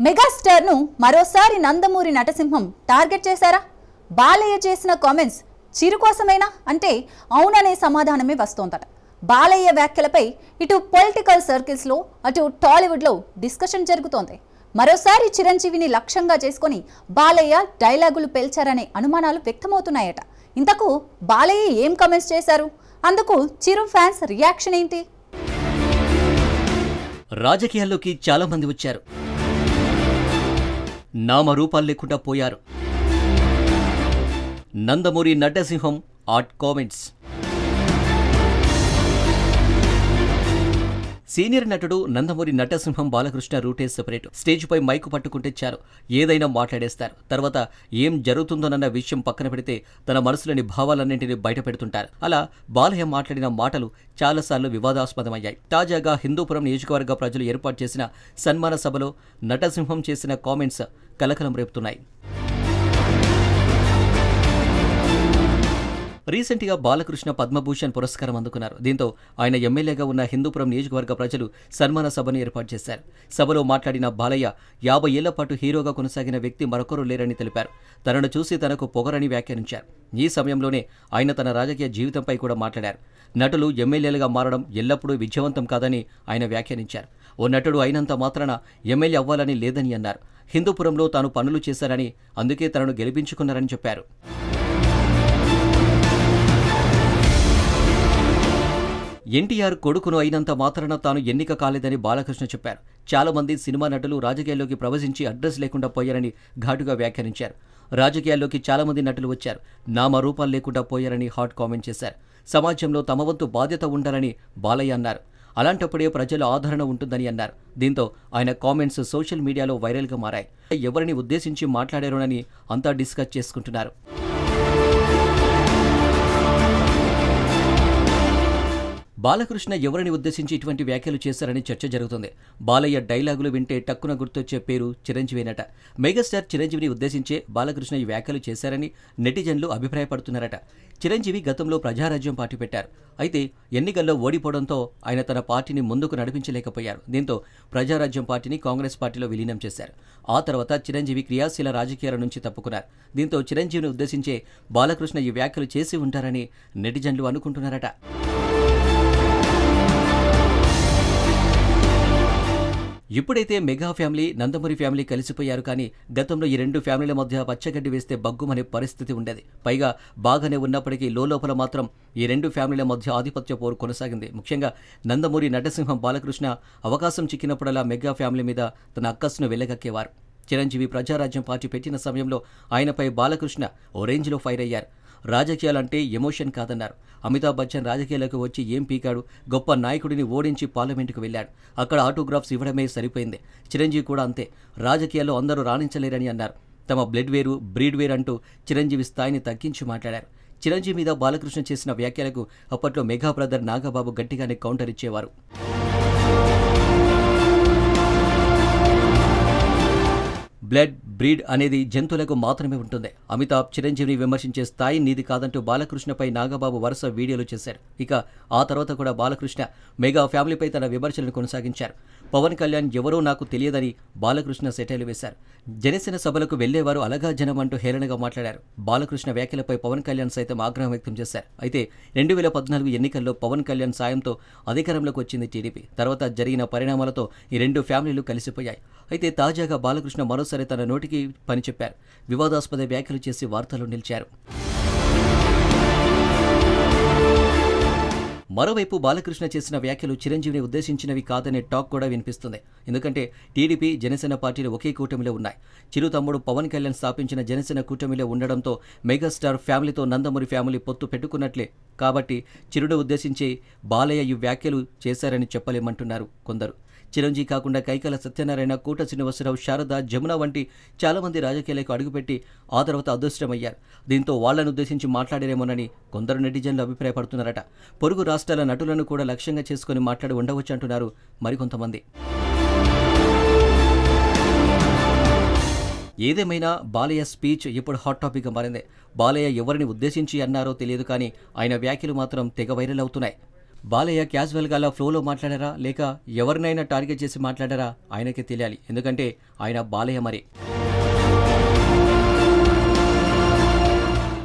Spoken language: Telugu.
మెగాస్టార్ ను మరోసారి నందమూరి నటసింహం టార్గెట్ చేశారా? బాలయ్య చేసిన కామెంట్స్ చిరు కోసమేనా అంటే అవుననే సమాధానమే వస్తోందట. బాలయ్య వ్యాఖ్యలపై ఇటు పొలిటికల్ సర్కిల్స్ లో అటు టాలీవుడ్ లో డిస్కషన్ జరుగుతోంది. మరోసారి చిరంజీవిని లక్ష్యంగా చేసుకొని బాలయ్య డైలాగులు పేల్చారనే అనుమానాలు వ్యక్తమవుతున్నాయట. ఇంతకు బాలయ్య ఏం కామెంట్స్ చేశారు? అందుకు చిరు ఫ్యాన్స్ రియాక్షన్ ఏంటి? రాజకీయాల్లోకి చాలా మంది వచ్చారు, నామరూపాలు లేకుండా పోయారు. నందమూరి నటసింహం ఆట్ కామెంట్స్. సీనియర్ నటుడు నందమూరి నటసింహం బాలకృష్ణ రూటే సెపరేట్. స్టేజ్ పై మైకు పట్టుకుంటే చాలు, ఏదైనా మాట్లాడేస్తారు. తర్వాత ఏం జరుగుతుందోనన్న విషయం పక్కన పెడితే తన మనసులోని భావాలన్నింటినీ బయట పెడుతుంటారు. అలా బాలయ్య మాట్లాడిన మాటలు చాలాసార్లు వివాదాస్పదమయ్యాయి. తాజాగా హిందూపురం నియోజకవర్గ ప్రజలు ఏర్పాటు చేసిన సన్మాన సభలో నటసింహం చేసిన కామెంట్స్ కలకలం రేపుతున్నాయి. రీసెంట్గా బాలకృష్ణ పద్మభూషణ్ పురస్కారం అందుకున్నారు. దీంతో ఆయన ఎమ్మెల్యేగా ఉన్న హిందూపురం నియోజకవర్గ ప్రజలు సన్మాన సభను ఏర్పాటు చేశారు. సభలో మాట్లాడిన బాలయ్య 50 ఏళ్ల పాటు హీరోగా కొనసాగిన వ్యక్తి మరొకరు లేరని తెలిపారు. తనను చూసి తనకు పొగరని వ్యాఖ్యానించారు. ఈ సమయంలోనే ఆయన తన రాజకీయ జీవితంపై కూడా మాట్లాడారు. నటులు ఎమ్మెల్యేలుగా మారడం ఎల్లప్పుడూ విజయవంతం కాదని ఆయన వ్యాఖ్యానించారు. ఓ నటుడు అయినంత మాత్రాన ఎమ్మెల్యే అవ్వాలని లేదని అన్నారు. హిందూపురంలో తాను పనులు చేశారని, అందుకే తనను గెలిపించుకున్నారని చెప్పారు. ఎన్టీఆర్ కొడుకును అయినంత మాత్రాన తాను ఎన్నిక కాలేదని బాలకృష్ణ చెప్పారు. చాలా మంది సినిమా నటులు రాజకీయాల్లోకి ప్రవేశించి అడ్రస్ లేకుండా పోయారని ఘాటుగా వ్యాఖ్యానించారు. రాజకీయాల్లోకి చాలా మంది నటులు వచ్చారు, నామరూపాలు లేకుండా పోయారని హాట్ కామెంట్ చేశారు. సమాజంలో తమ వంతు బాధ్యత ఉండాలని బాలయ్య అన్నారు. అలాంటప్పుడే ప్రజల ఆదరణ ఉంటుందని అన్నారు. దీంతో ఆయన కామెంట్స్ సోషల్ మీడియాలో వైరల్గా మారాయి. ఎవరిని ఉద్దేశించి మాట్లాడారోనని అంతా డిస్కస్ చేసుకుంటున్నారు. బాలకృష్ణ ఎవరిని ఉద్దేశించి ఇటువంటి వ్యాఖ్యలు చేశారని చర్చ జరుగుతుంది. బాలయ్య డైలాగులు వింటే టక్కున గుర్తొచ్చే పేరు చిరంజీవేనట. మెగాస్టార్ చిరంజీవిని ఉద్దేశించే బాలకృష్ణ ఈ వ్యాఖ్యలు చేశారని నెటిజన్లు అభిప్రాయపడుతున్నారట. చిరంజీవి గతంలో ప్రజారాజ్యం పార్టీ పెట్టారు. అయితే ఎన్నికల్లో ఓడిపోవడంతో ఆయన తన పార్టీని ముందుకు నడిపించలేకపోయారు. దీంతో ప్రజారాజ్యం పార్టీని కాంగ్రెస్ పార్టీలో విలీనం చేశారు. ఆ తర్వాత చిరంజీవి క్రియాశీల రాజకీయాల నుంచి తప్పుకున్నారు. దీంతో చిరంజీవిని ఉద్దేశించే బాలకృష్ణ ఈ వ్యాఖ్యలు చేసి ఉంటారని నెటిజన్లు అనుకుంటున్నారట. ఇప్పుడైతే మెగా ఫ్యామిలీ, నందమూరి ఫ్యామిలీ కలిసిపోయారు. కానీ గతంలో ఈ రెండు ఫ్యామిలీల మధ్య పచ్చగడ్డి వేస్తే బగ్గుమనే పరిస్థితి ఉండేది. పైగా బాగానే ఉన్నప్పటికీ లోపల మాత్రం ఈ రెండు ఫ్యామిలీల మధ్య ఆధిపత్య పోరు కొనసాగింది. ముఖ్యంగా నందమూరి నటసింహం బాలకృష్ణ అవకాశం చిక్కినప్పుడల్లా మెగా ఫ్యామిలీ మీద తన అక్కస్సును వెళ్లగక్కేవారు. చిరంజీవి ప్రజారాజ్యం పార్టీ పెట్టిన సమయంలో ఆయనపై బాలకృష్ణ ఓ రేంజ్లో ఫైర్ అయ్యారు. రాజకీయాలంటే ఎమోషన్ కాదన్నారు. అమితాబ్ బచ్చన్ రాజకీయాలకు వచ్చి ఏం పీకాడు? గొప్ప నాయకుడిని ఓడించి పార్లమెంటుకు వెళ్ళాడు. అక్కడ ఆటోగ్రాఫ్స్ ఇవ్వడమే సరిపోయింది. చిరంజీవి కూడా అంతే. రాజకీయాల్లో అందరూ రాణించలేరని అన్నారు. తమ బ్లడ్ వేరు, బ్రీడ్ వేరు అంటూ చిరంజీవి స్థాయిని తగ్గించి మాట్లాడారు. చిరంజీవి మీద బాలకృష్ణ చేసిన వ్యాఖ్యలకు అప్పట్లో మెగా బ్రదర్ నాగబాబు గట్టిగానే కౌంటర్ ఇచ్చేవారు. బ్లడ్, బ్రీడ్ అనేది జంతువులకు మాత్రమే ఉంటుంది. అమితాబ్ చిరంజీవిని విమర్శించే స్థాయి నీది కాదంటూ బాలకృష్ణపై నాగబాబు వరుస వీడియోలు చేశారు. ఇక ఆ తర్వాత కూడా బాలకృష్ణ మెగా ఫ్యామిలీపై తన విమర్శలను కొనసాగించారు. పవన్ కళ్యాణ్ ఎవరో నాకు తెలియదని బాలకృష్ణ సెటైలు వేశారు. జనసేన సభలకు వెళ్లేవారు అలగా జనం అంటూ హేళనగా మాట్లాడారు. బాలకృష్ణ వ్యాఖ్యలపై పవన్ కళ్యాణ్ సైతం ఆగ్రహం వ్యక్తం చేశారు. అయితే 2014 ఎన్నికల్లో పవన్ కళ్యాణ్ సాయంతో అధికారంలోకి వచ్చింది టీడీపీ. తర్వాత జరిగిన పరిణామాలతో ఈ రెండు ఫ్యామిలీలు కలిసిపోయాయి. అయితే తాజాగా బాలకృష్ణ మరోసారి తన నోటికి పని చెప్పారు. వివాదాస్పద వ్యాఖ్యలు చేసి వార్తల్లో నిలిచారు. మరోవైపు బాలకృష్ణ చేసిన వ్యాఖ్యలు చిరంజీవిని ఉద్దేశించినవి కాదనే టాక్ కూడా వినిపిస్తుంది. ఎందుకంటే టీడీపీ, జనసేన పార్టీలు ఒకే కూటమిలో ఉన్నాయి. చిరు తమ్ముడు పవన్ కళ్యాణ్ స్థాపించిన జనసేన కూటమిలో ఉండడంతో మెగాస్టార్ ఫ్యామిలీతో నందమూరి ఫ్యామిలీ పొత్తు పెట్టుకున్నట్లే. కాబట్టి చిరును ఉద్దేశించి బాలయ్య ఈ వ్యాఖ్యలు చేశారని చెప్పలేమంటున్నారు కొందరు. చిరంజీవి కాకుండా కైకాల సత్యనారాయణ, కోట శ్రీనివాసరావు, శారద, జమున వంటి చాలామంది రాజకీయాలకు అడుగుపెట్టి ఆ తర్వాత అదృష్టమయ్యారు. దీంతో వాళ్లను ఉద్దేశించి మాట్లాడారేమోనని కొందరు నెటిజన్లు అభిప్రాయపడుతున్నారట. పొరుగు రాష్ట్రాల నటులను కూడా లక్ష్యంగా చేసుకుని మాట్లాడి ఉండవచ్చు అంటున్నారు మరికొంతమంది. ఏదేమైనా బాలయ్య స్పీచ్ ఇప్పుడు హాట్ టాపిక్గా మారింది. బాలయ్య ఎవరిని ఉద్దేశించి అన్నారో తెలియదు, కానీ ఆయన వ్యాఖ్యలు మాత్రం తెగ వైరల్ అవుతున్నాయి. బాలయ్య క్యాజువల్గా అలా ఫ్లోలో మాట్లాడారా లేక ఎవరినైనా టార్గెట్ చేసి మాట్లాడారా ఆయనకే తెలియాలి. ఎందుకంటే ఆయన బాలయ్య మరి.